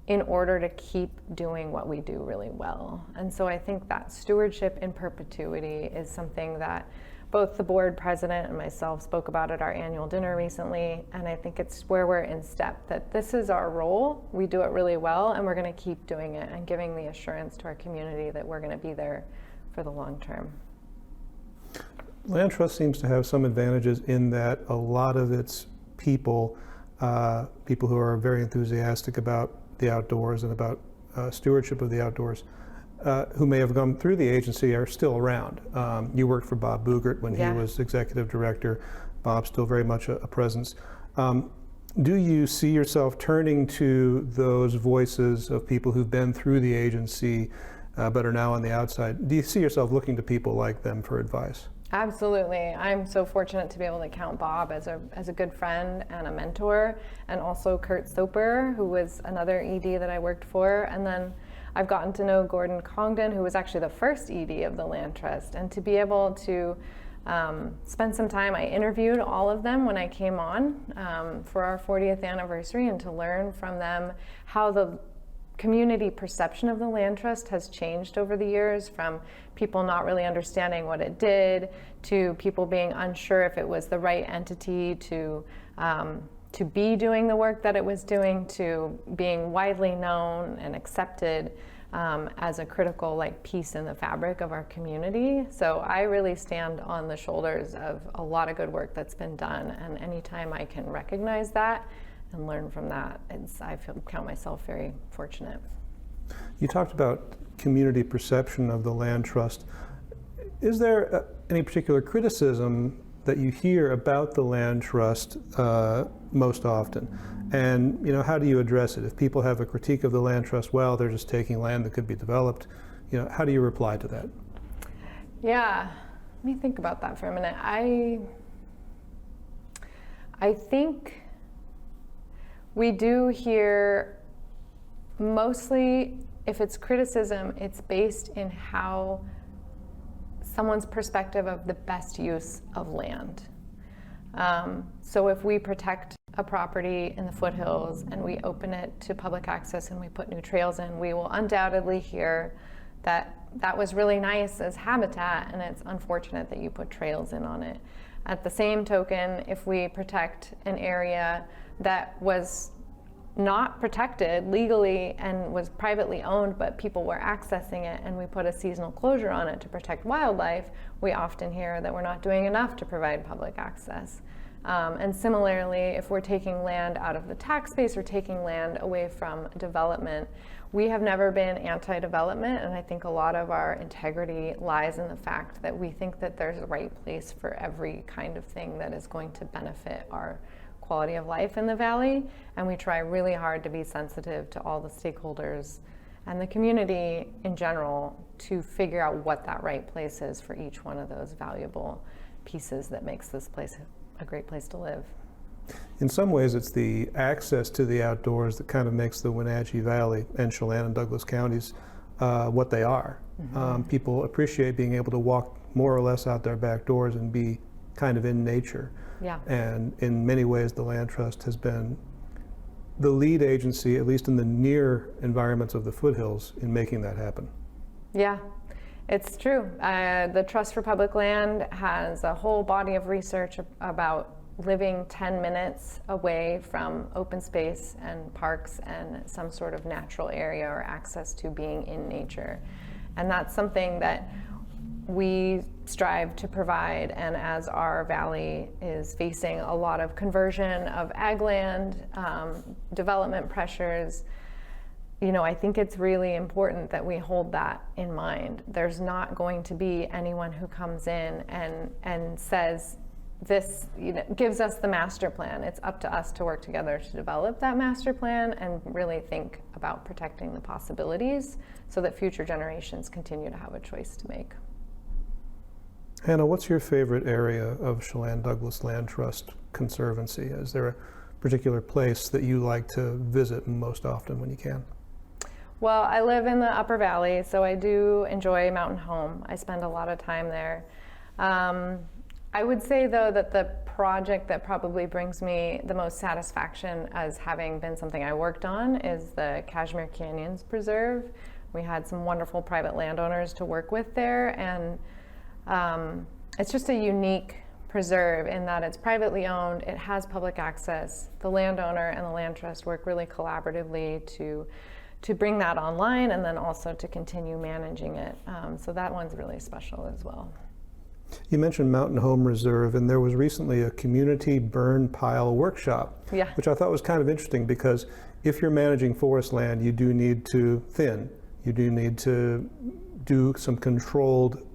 in order to keep doing what we do really well. And so I think that stewardship in perpetuity is something that both the board president and myself spoke about at our annual dinner recently, and I think it's where we're in step, that this is our role, we do it really well, and we're gonna keep doing it and giving the assurance to our community that we're gonna be there for the long term. Land Trust seems to have some advantages in that a lot of its people who are very enthusiastic about the outdoors and about stewardship of the outdoors, who may have gone through the agency are still around. You worked for Bob Boogert when he was executive director. Bob's still very much a presence. Do you see yourself turning to those voices of people who've been through the agency but are now on the outside? Do you see yourself looking to people like them for advice? Absolutely. I'm so fortunate to be able to count Bob as a good friend and a mentor, and also Kurt Soper, who was another ED that I worked for. And then I've gotten to know Gordon Congdon, who was actually the first ED of the Land Trust. And to be able to spend some time, I interviewed all of them when I came on for our 40th anniversary, and to learn from them how the community perception of the Land Trust has changed over the years, from people not really understanding what it did, to people being unsure if it was the right entity to be doing the work that it was doing, to being widely known and accepted as a critical piece in the fabric of our community. So I really stand on the shoulders of a lot of good work that's been done, and anytime I can recognize that and learn from that, count myself very fortunate. You talked about community perception of the Land Trust. Is there any particular criticism that you hear about the Land Trust most often? And how do you address it? If people have a critique of the Land Trust, well, they're just taking land that could be developed. How do you reply to that? Yeah, let me think about that for a minute. I think we do hear, mostly if it's criticism, it's based in how someone's perspective of the best use of land. So if we protect a property in the foothills and we open it to public access and we put new trails in, we will undoubtedly hear that that was really nice as habitat, and it's unfortunate that you put trails in on it. At the same token, if we protect an area that was not protected legally and was privately owned, but people were accessing it, and we put a seasonal closure on it to protect wildlife, we often hear that we're not doing enough to provide public access. And similarly, if we're taking land out of the tax base or taking land away from development, we have never been anti-development, and I think a lot of our integrity lies in the fact that we think that there's a right place for every kind of thing that is going to benefit our quality of life in the valley, and we try really hard to be sensitive to all the stakeholders and the community in general to figure out what that right place is for each one of those valuable pieces that makes this place a great place to live. In some ways, it's the access to the outdoors that kind of makes the Wenatchee Valley and Chelan and Douglas counties what they are. People appreciate being able to walk more or less out their back doors and be kind of in nature. Yeah. And in many ways, the Land Trust has been the lead agency, at least in the near environments of the foothills, in making that happen. Yeah, it's true. The Trust for Public Land has a whole body of research about living 10 minutes away from open space and parks and some sort of natural area or access to being in nature. And that's something that we strive to provide, and as our valley is facing a lot of conversion of ag land, development pressures, you know, I think it's really important that we hold that in mind. There's not going to be anyone who comes in and says, this, you know, gives us the master plan. It's up to us to work together to develop that master plan and really think about protecting the possibilities so that future generations continue to have a choice to make. Hanne, what's your favorite area of Chelan-Douglas Land Trust Conservancy? Is there a particular place that you like to visit most often when you can? Well, I live in the Upper Valley, so I do enjoy Mountain Home. I spend a lot of time there. I would say, though, that the project that probably brings me the most satisfaction as having been something I worked on is the Kashmir Canyons Preserve. We had some wonderful private landowners to work with there, and it's just a unique preserve in that it's privately owned, it has public access. The landowner and the land trust work really collaboratively to bring that online and then also to continue managing it. So that one's really special as well. You mentioned Mountain Home Reserve, and there was recently a community burn pile workshop, which I thought was kind of interesting because if you're managing forest land, you do need to thin. You do need to do some controlled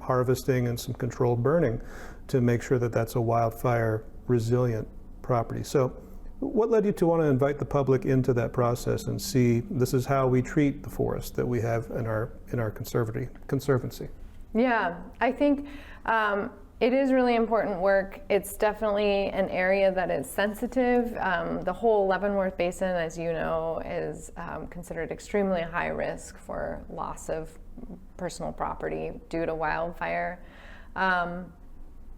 harvesting and some controlled burning to make sure that that's a wildfire resilient property. So what led you to want to invite the public into that process and see this is how we treat the forest that we have in our conservancy? Yeah, I think it is really important work. It's definitely an area that is sensitive. The whole Leavenworth Basin, as you know, is considered extremely high risk for loss of personal property due to wildfire.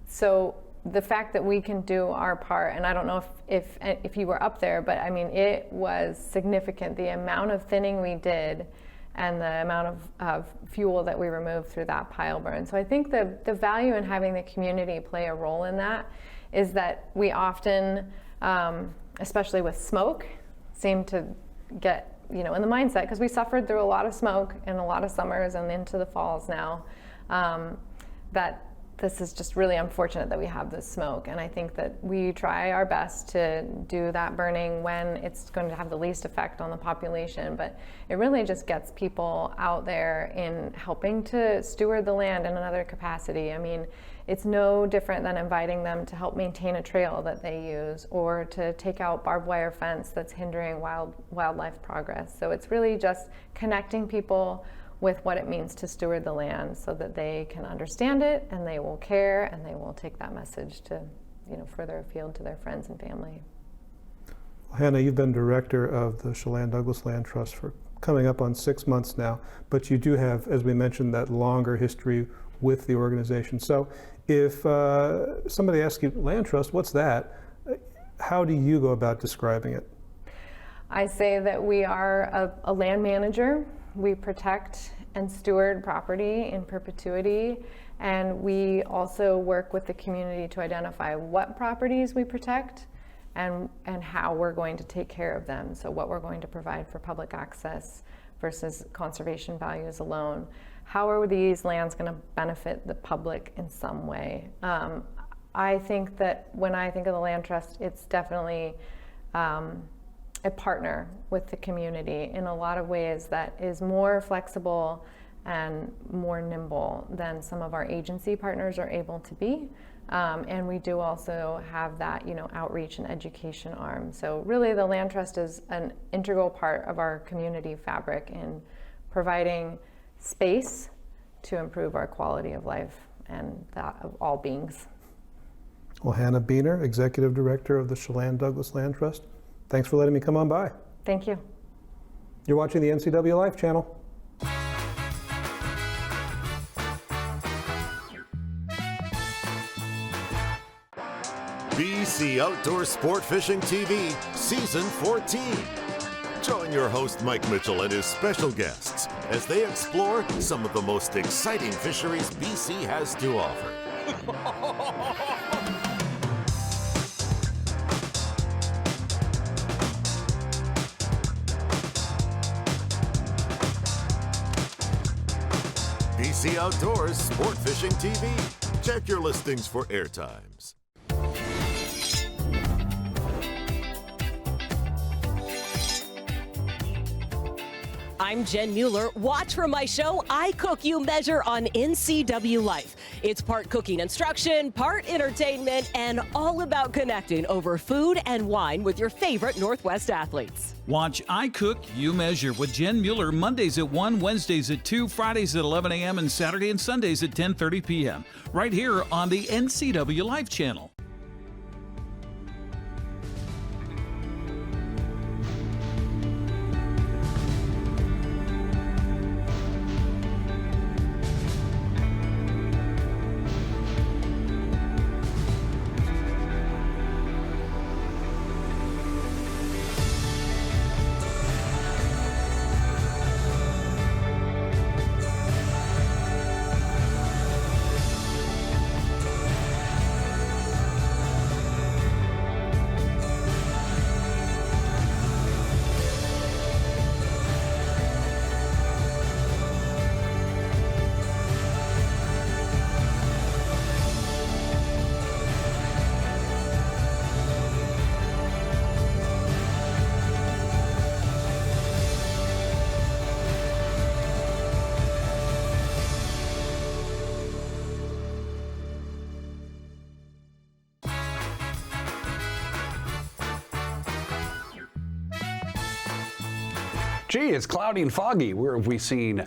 So the fact that we can do our part, and I don't know if you were up there, but I mean, it was significant, the amount of thinning we did and the amount of fuel that we removed through that pile burn. So I think the value in having the community play a role in that is that we often, especially with smoke, seem to get, you know, in the mindset, because we suffered through a lot of smoke in a lot of summers and into the falls now, that this is just really unfortunate that we have this smoke. And I think that we try our best to do that burning when it's going to have the least effect on the population. But it really just gets people out there in helping to steward the land in another capacity. I mean, it's no different than inviting them to help maintain a trail that they use or to take out barbed wire fence that's hindering wildlife progress. So it's really just connecting people with what it means to steward the land so that they can understand it and they will care and they will take that message to, you know, further afield to their friends and family. Well, Hanne, you've been director of the Chelan-Douglas Land Trust for coming up on 6 months now, but you do have, as we mentioned, that longer history with the organization. So if somebody asks you, Land Trust, what's that? How do you go about describing it? I say that we are a land manager. We protect and steward property in perpetuity, and we also work with the community to identify what properties we protect and how we're going to take care of them. So what we're going to provide for public access versus conservation values alone. How are these lands going to benefit the public in some way? I think that when I think of the Land Trust, it's definitely a partner with the community in a lot of ways that is more flexible and more nimble than some of our agency partners are able to be. And we do also have that, you know, outreach and education arm. So really the Land Trust is an integral part of our community fabric in providing space to improve our quality of life and that of all beings. Well, Hanne Beener, Executive Director of the Chelan-Douglas Land Trust, thanks for letting me come on by. Thank you. You're watching the NCWLIFE channel. BC Outdoor Sport Fishing TV, Season 14. Join your host Mike Mitchell and his special guests as they explore some of the most exciting fisheries BC has to offer. BC Outdoors Sport Fishing TV. Check your listings for airtimes. I'm Jen Mueller. Watch for my show, I Cook, You Measure on NCWLIFE. It's part cooking instruction, part entertainment, and all about connecting over food and wine with your favorite Northwest athletes. Watch I Cook, You Measure with Jen Mueller Mondays at 1, Wednesdays at 2, Fridays at 11 a.m., and Saturday and Sundays at 10:30 p.m. right here on the NCWLIFE channel. Gee, it's cloudy and foggy. Where have we seen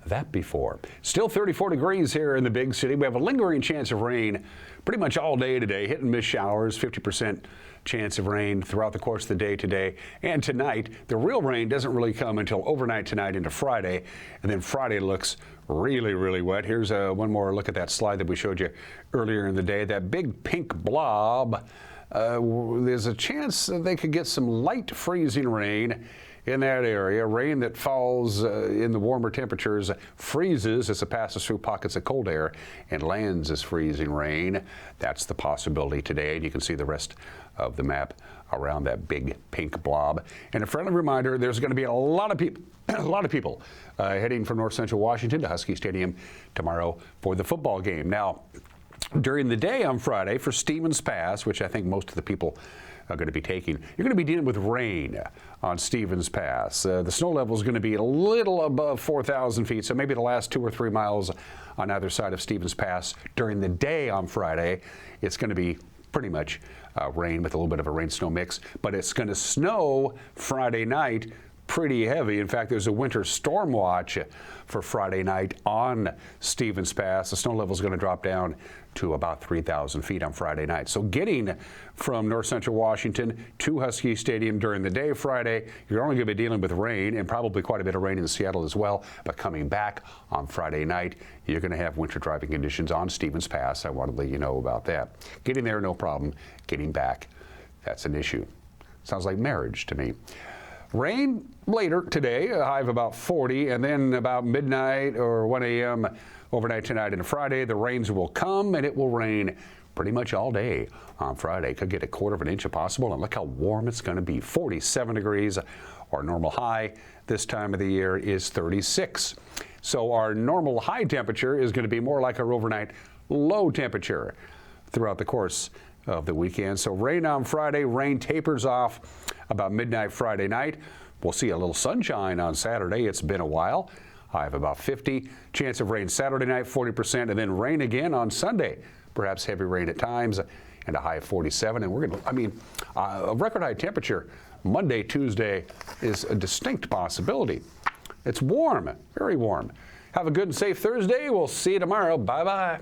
that before? Still 34 degrees here in the big city. We have a lingering chance of rain pretty much all day today. Hit and miss showers, 50% chance of rain throughout the course of the day today and tonight. The real rain doesn't really come until overnight tonight into Friday, and then Friday looks really, really wet. Here's one more look at that slide that we showed you earlier in the day. That big pink blob, there's a chance that they could get some light freezing rain in that area. Rain that falls in the warmer temperatures freezes as it passes through pockets of cold air and lands as freezing rain. That's the possibility today, and you can see the rest of the map around that big pink blob. And a friendly reminder, there's going to be a lot of people heading from North Central Washington to Husky Stadium tomorrow for the football game. Now, during the day on Friday for Stevens Pass, which I think most of the people are going to be taking, you're going to be dealing with rain on Stevens Pass. The snow level is going to be a little above 4,000 feet, so maybe the last 2 or 3 miles on either side of Stevens Pass during the day on Friday. It's going to be pretty much rain with a little bit of a rain-snow mix, but it's going to snow Friday night pretty heavy. In fact, there's a winter storm watch for Friday night on Stevens Pass. The snow level is going to drop down to about 3,000 feet on Friday night. So getting from North Central Washington to Husky Stadium during the day Friday, you're only going to be dealing with rain and probably quite a bit of rain in Seattle as well. But coming back on Friday night, you're going to have winter driving conditions on Stevens Pass. I want to let you know about that. Getting there, no problem. Getting back, that's an issue. Sounds like marriage to me. Rain later today, a high of about 40, and then about midnight or 1 a.m. overnight tonight into Friday, the rains will come, and it will rain pretty much all day on Friday. Could get a 1/4 of an inch if possible, and look how warm it's going to be. 47 degrees. Our normal high this time of the year is 36. So our normal high temperature is going to be more like our overnight low temperature throughout the course of the weekend. So rain on Friday, rain tapers off about midnight Friday night. We'll see a little sunshine on Saturday. It's been a while. High of about 50. Chance of rain Saturday night, 40%, and then rain again on Sunday. Perhaps heavy rain at times, and a high of 47. And we're going to, a record high temperature Monday, Tuesday is a distinct possibility. It's warm, very warm. Have a good and safe Thursday. We'll see you tomorrow. Bye-bye.